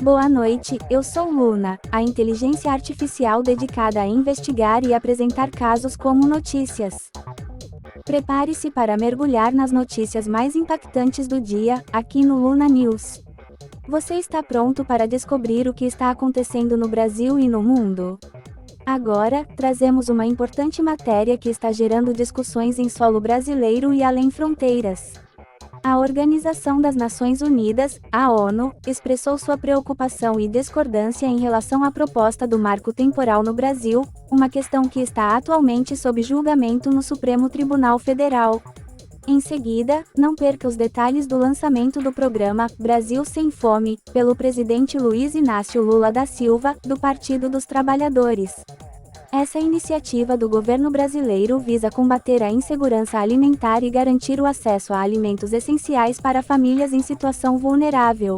Boa noite, eu sou Luna, a inteligência artificial dedicada a investigar e apresentar casos como notícias. Prepare-se para mergulhar nas notícias mais impactantes do dia, aqui no Luna News. Você está pronto para descobrir o que está acontecendo no Brasil e no mundo? Agora, trazemos uma importante matéria que está gerando discussões em solo brasileiro e além fronteiras. A Organização das Nações Unidas, a ONU, expressou sua preocupação e discordância em relação à proposta do marco temporal no Brasil, uma questão que está atualmente sob julgamento no Supremo Tribunal Federal. Em seguida, não perca os detalhes do lançamento do programa Brasil Sem Fome, pelo presidente Luiz Inácio Lula da Silva, do Partido dos Trabalhadores. Essa iniciativa do governo brasileiro visa combater a insegurança alimentar e garantir o acesso a alimentos essenciais para famílias em situação vulnerável.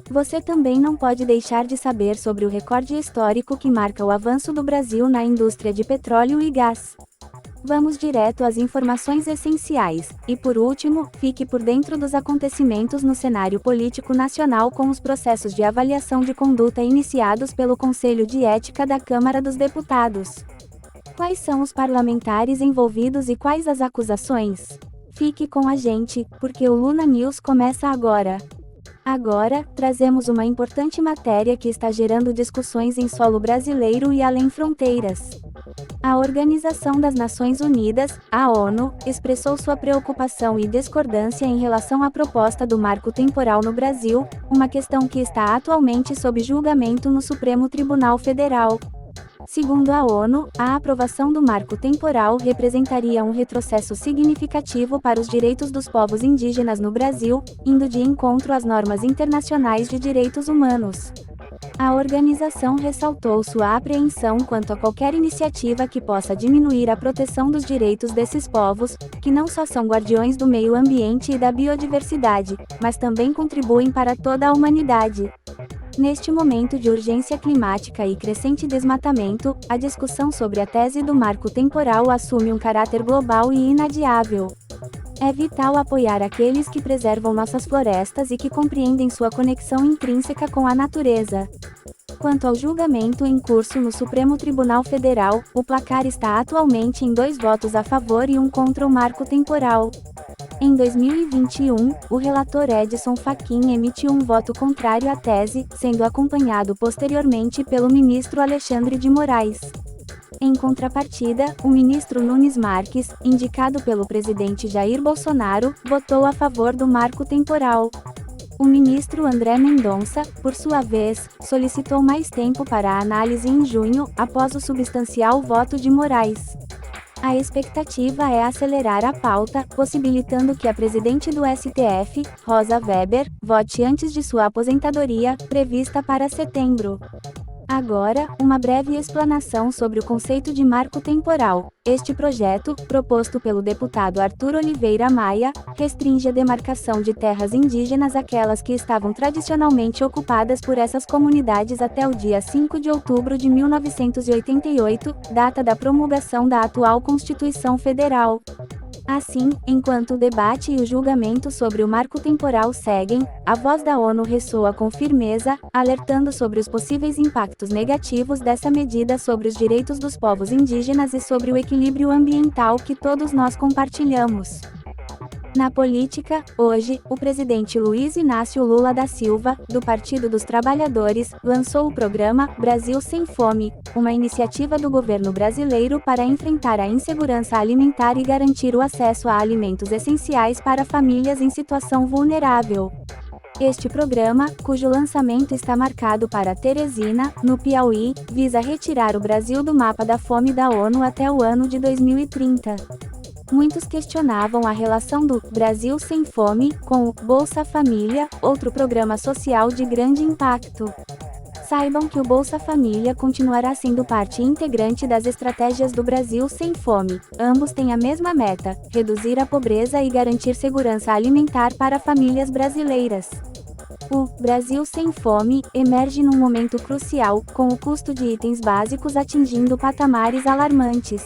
Você também não pode deixar de saber sobre o recorde histórico que marca o avanço do Brasil na indústria de petróleo e gás. Vamos direto às informações essenciais, e por último, fique por dentro dos acontecimentos no cenário político nacional com os processos de avaliação de conduta iniciados pelo Conselho de Ética da Câmara dos Deputados. Quais são os parlamentares envolvidos e quais as acusações? Fique com a gente, porque o Luna News começa agora. Agora, trazemos uma importante matéria que está gerando discussões em solo brasileiro e além fronteiras. A Organização das Nações Unidas, a ONU, expressou sua preocupação e discordância em relação à proposta do marco temporal no Brasil, uma questão que está atualmente sob julgamento no Supremo Tribunal Federal. Segundo a ONU, a aprovação do marco temporal representaria um retrocesso significativo para os direitos dos povos indígenas no Brasil, indo de encontro às normas internacionais de direitos humanos. A organização ressaltou sua apreensão quanto a qualquer iniciativa que possa diminuir a proteção dos direitos desses povos, que não só são guardiões do meio ambiente e da biodiversidade, mas também contribuem para toda a humanidade. Neste momento de urgência climática e crescente desmatamento, a discussão sobre a tese do marco temporal assume um caráter global e inadiável. É vital apoiar aqueles que preservam nossas florestas e que compreendem sua conexão intrínseca com a natureza. Quanto ao julgamento em curso no Supremo Tribunal Federal, o placar está atualmente em 2 votos a favor e 1 contra o marco temporal. Em 2021, o relator Edson Fachin emitiu um voto contrário à tese, sendo acompanhado posteriormente pelo ministro Alexandre de Moraes. Em contrapartida, o ministro Nunes Marques, indicado pelo presidente Jair Bolsonaro, votou a favor do marco temporal. O ministro André Mendonça, por sua vez, solicitou mais tempo para a análise em junho, após o substancial voto de Moraes. A expectativa é acelerar a pauta, possibilitando que a presidente do STF, Rosa Weber, vote antes de sua aposentadoria, prevista para setembro. Agora, uma breve explanação sobre o conceito de marco temporal. Este projeto, proposto pelo deputado Arthur Oliveira Maia, restringe a demarcação de terras indígenas àquelas que estavam tradicionalmente ocupadas por essas comunidades até o dia 5 de outubro de 1988, data da promulgação da atual Constituição Federal. Assim, enquanto o debate e o julgamento sobre o marco temporal seguem, a voz da ONU ressoa com firmeza, alertando sobre os possíveis impactos negativos dessa medida sobre os direitos dos povos indígenas e sobre o equilíbrio ambiental que todos nós compartilhamos. Na política, hoje, o presidente Luiz Inácio Lula da Silva, do Partido dos Trabalhadores, lançou o programa Brasil Sem Fome, uma iniciativa do governo brasileiro para enfrentar a insegurança alimentar e garantir o acesso a alimentos essenciais para famílias em situação vulnerável. Este programa, cujo lançamento está marcado para Teresina, no Piauí, visa retirar o Brasil do mapa da fome da ONU até o ano de 2030. Muitos questionavam a relação do Brasil Sem Fome com o Bolsa Família, outro programa social de grande impacto. Saibam que o Bolsa Família continuará sendo parte integrante das estratégias do Brasil Sem Fome. Ambos têm a mesma meta: reduzir a pobreza e garantir segurança alimentar para famílias brasileiras. O Brasil Sem Fome emerge num momento crucial, com o custo de itens básicos atingindo patamares alarmantes.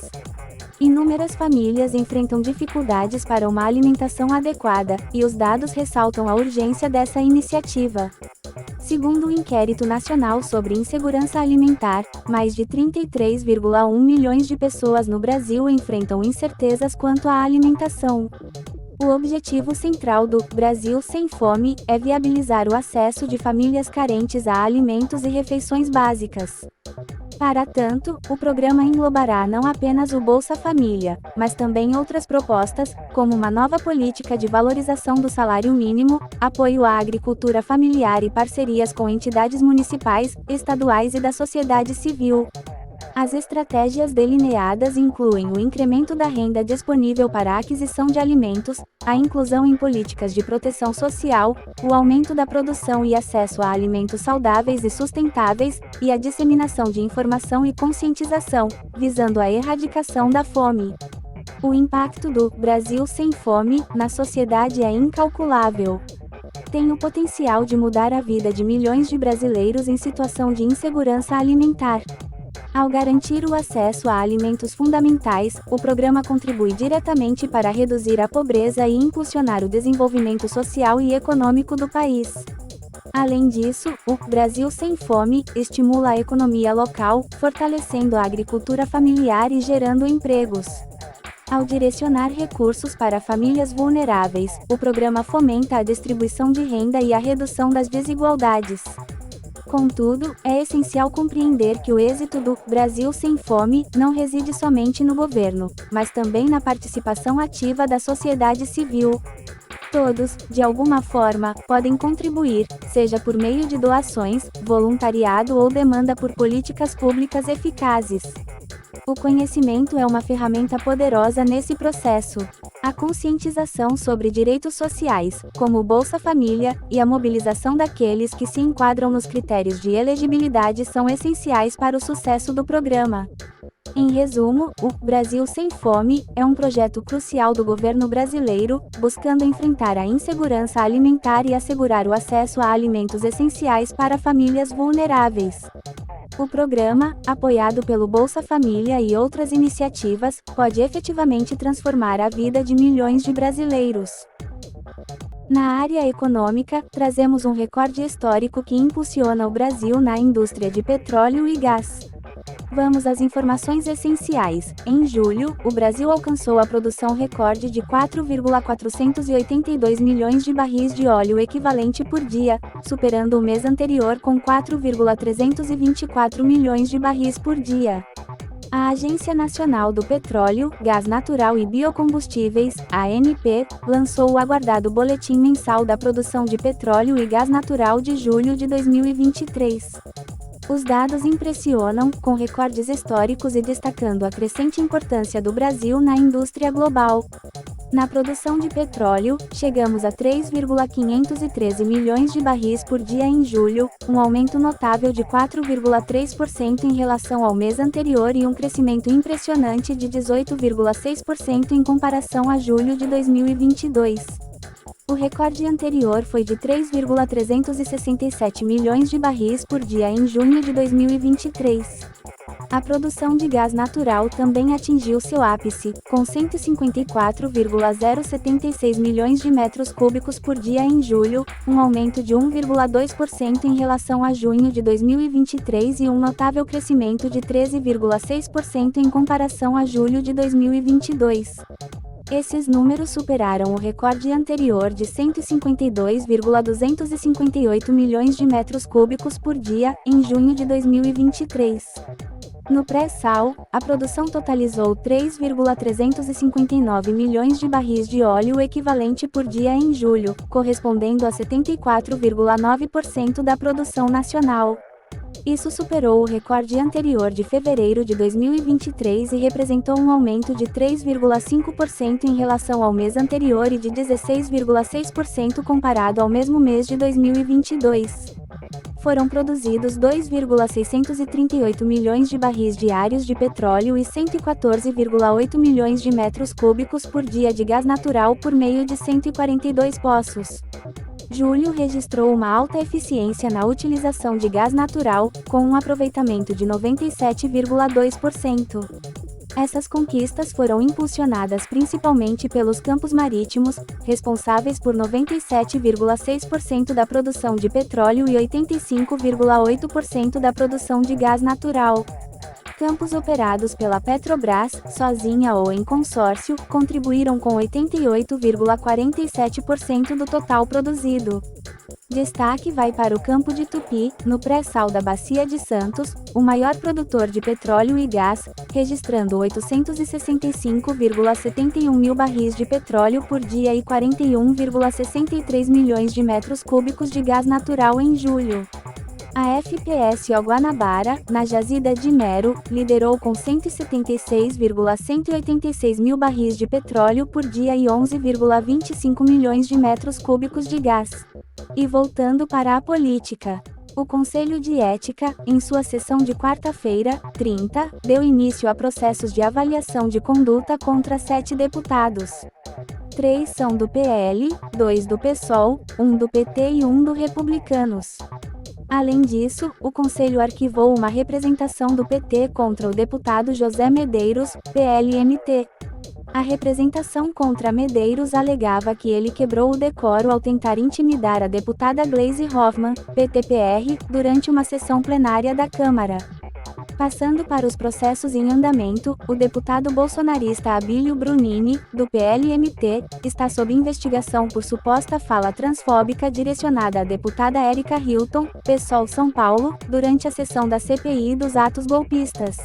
Inúmeras famílias enfrentam dificuldades para uma alimentação adequada, e os dados ressaltam a urgência dessa iniciativa. Segundo o Inquérito Nacional sobre Insegurança Alimentar, mais de 33,1 milhões de pessoas no Brasil enfrentam incertezas quanto à alimentação. O objetivo central do Brasil Sem Fome é viabilizar o acesso de famílias carentes a alimentos e refeições básicas. Para tanto, o programa englobará não apenas o Bolsa Família, mas também outras propostas, como uma nova política de valorização do salário mínimo, apoio à agricultura familiar e parcerias com entidades municipais, estaduais e da sociedade civil. As estratégias delineadas incluem o incremento da renda disponível para a aquisição de alimentos, a inclusão em políticas de proteção social, o aumento da produção e acesso a alimentos saudáveis e sustentáveis, e a disseminação de informação e conscientização, visando a erradicação da fome. O impacto do Brasil Sem Fome na sociedade é incalculável. Tem o potencial de mudar a vida de milhões de brasileiros em situação de insegurança alimentar. Ao garantir o acesso a alimentos fundamentais, o programa contribui diretamente para reduzir a pobreza e impulsionar o desenvolvimento social e econômico do país. Além disso, o Brasil Sem Fome estimula a economia local, fortalecendo a agricultura familiar e gerando empregos. Ao direcionar recursos para famílias vulneráveis, o programa fomenta a distribuição de renda e a redução das desigualdades. Contudo, é essencial compreender que o êxito do Brasil Sem Fome não reside somente no governo, mas também na participação ativa da sociedade civil. Todos, de alguma forma, podem contribuir, seja por meio de doações, voluntariado ou demanda por políticas públicas eficazes. O conhecimento é uma ferramenta poderosa nesse processo. A conscientização sobre direitos sociais, como o Bolsa Família, e a mobilização daqueles que se enquadram nos critérios de elegibilidade são essenciais para o sucesso do programa. Em resumo, o Brasil Sem Fome é um projeto crucial do governo brasileiro, buscando enfrentar a insegurança alimentar e assegurar o acesso a alimentos essenciais para famílias vulneráveis. O programa, apoiado pelo Bolsa Família e outras iniciativas, pode efetivamente transformar a vida de milhões de brasileiros. Na área econômica, trazemos um recorde histórico que impulsiona o Brasil na indústria de petróleo e gás. Vamos às informações essenciais. Em julho, o Brasil alcançou a produção recorde de 4,482 milhões de barris de óleo equivalente por dia, superando o mês anterior com 4,324 milhões de barris por dia. A Agência Nacional do Petróleo, Gás Natural e Biocombustíveis, ANP, lançou o aguardado Boletim Mensal da Produção de Petróleo e Gás Natural de julho de 2023. Os dados impressionam, com recordes históricos e destacando a crescente importância do Brasil na indústria global. Na produção de petróleo, chegamos a 3,513 milhões de barris por dia em julho, um aumento notável de 4,3% em relação ao mês anterior e um crescimento impressionante de 18,6% em comparação a julho de 2022. O recorde anterior foi de 3,367 milhões de barris por dia em junho de 2023. A produção de gás natural também atingiu seu ápice, com 154,076 milhões de metros cúbicos por dia em julho, um aumento de 1,2% em relação a junho de 2023 e um notável crescimento de 13,6% em comparação a julho de 2022. Esses números superaram o recorde anterior de 152,258 milhões de metros cúbicos por dia, em junho de 2023. No pré-sal, a produção totalizou 3,359 milhões de barris de óleo equivalente por dia em julho, correspondendo a 74,9% da produção nacional. Isso superou o recorde anterior de fevereiro de 2023 e representou um aumento de 3,5% em relação ao mês anterior e de 16,6% comparado ao mesmo mês de 2022. Foram produzidos 2,638 milhões de barris diários de petróleo e 114,8 milhões de metros cúbicos por dia de gás natural por meio de 142 poços. Julho registrou uma alta eficiência na utilização de gás natural, com um aproveitamento de 97,2%. Essas conquistas foram impulsionadas principalmente pelos campos marítimos, responsáveis por 97,6% da produção de petróleo e 85,8% da produção de gás natural. Campos operados pela Petrobras, sozinha ou em consórcio, contribuíram com 88,47% do total produzido. Destaque vai para o campo de Tupi, no pré-sal da Bacia de Santos, o maior produtor de petróleo e gás, registrando 865,71 mil barris de petróleo por dia e 41,63 milhões de metros cúbicos de gás natural em julho. A FPSO Guanabara, na jazida de Mero, liderou com 176,186 mil barris de petróleo por dia e 11,25 milhões de metros cúbicos de gás. E voltando para a política. O Conselho de Ética, em sua sessão de quarta-feira, 30, deu início a processos de avaliação de conduta contra 7 deputados. 3 são do PL, 2 do PSOL, 1 do PT e 1 do Republicanos. Além disso, o Conselho arquivou uma representação do PT contra o deputado José Medeiros, PLMT. A representação contra Medeiros alegava que ele quebrou o decoro ao tentar intimidar a deputada Gleisi Hoffmann, PTPR, durante uma sessão plenária da Câmara. Passando para os processos em andamento, o deputado bolsonarista Abílio Brunini, do PLMT, está sob investigação por suposta fala transfóbica direcionada à deputada Érica Hilton, PSOL São Paulo, durante a sessão da CPI dos atos golpistas.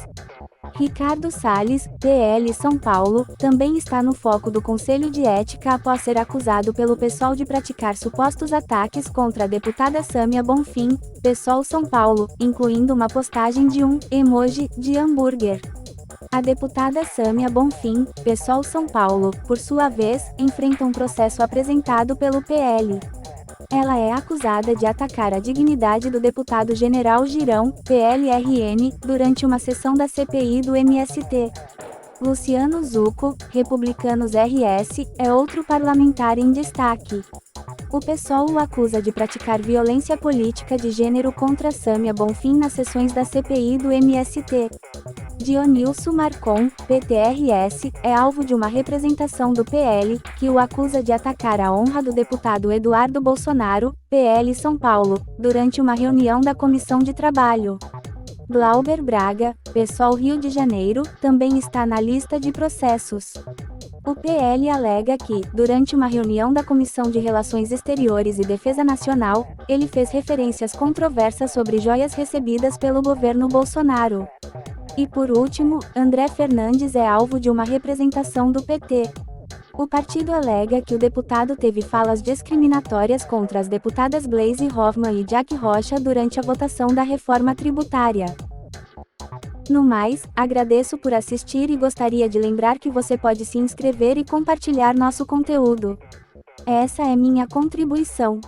Ricardo Salles, PL São Paulo, também está no foco do Conselho de Ética após ser acusado pelo PSOL de praticar supostos ataques contra a deputada Sâmia Bonfim, PSOL São Paulo, incluindo uma postagem de um emoji de hambúrguer. A deputada Sâmia Bonfim, PSOL São Paulo, por sua vez, enfrenta um processo apresentado pelo PL. Ela é acusada de atacar a dignidade do deputado General Girão, PLRN, durante uma sessão da CPI do MST. Luciano Zucco, Republicanos RS, é outro parlamentar em destaque. O PSOL o acusa de praticar violência política de gênero contra Sâmia Bonfim nas sessões da CPI do MST. Dionilson Marcon, PTRS, é alvo de uma representação do PL, que o acusa de atacar a honra do deputado Eduardo Bolsonaro, PL São Paulo, durante uma reunião da Comissão de Trabalho. Glauber Braga, PSOL Rio de Janeiro, também está na lista de processos. O PL alega que, durante uma reunião da Comissão de Relações Exteriores e Defesa Nacional, ele fez referências controversas sobre joias recebidas pelo governo Bolsonaro. E por último, André Fernandes é alvo de uma representação do PT. O partido alega que o deputado teve falas discriminatórias contra as deputadas Gleisi Hoffmann e Jack Rocha durante a votação da reforma tributária. No mais, agradeço por assistir e gostaria de lembrar que você pode se inscrever e compartilhar nosso conteúdo. Essa é minha contribuição.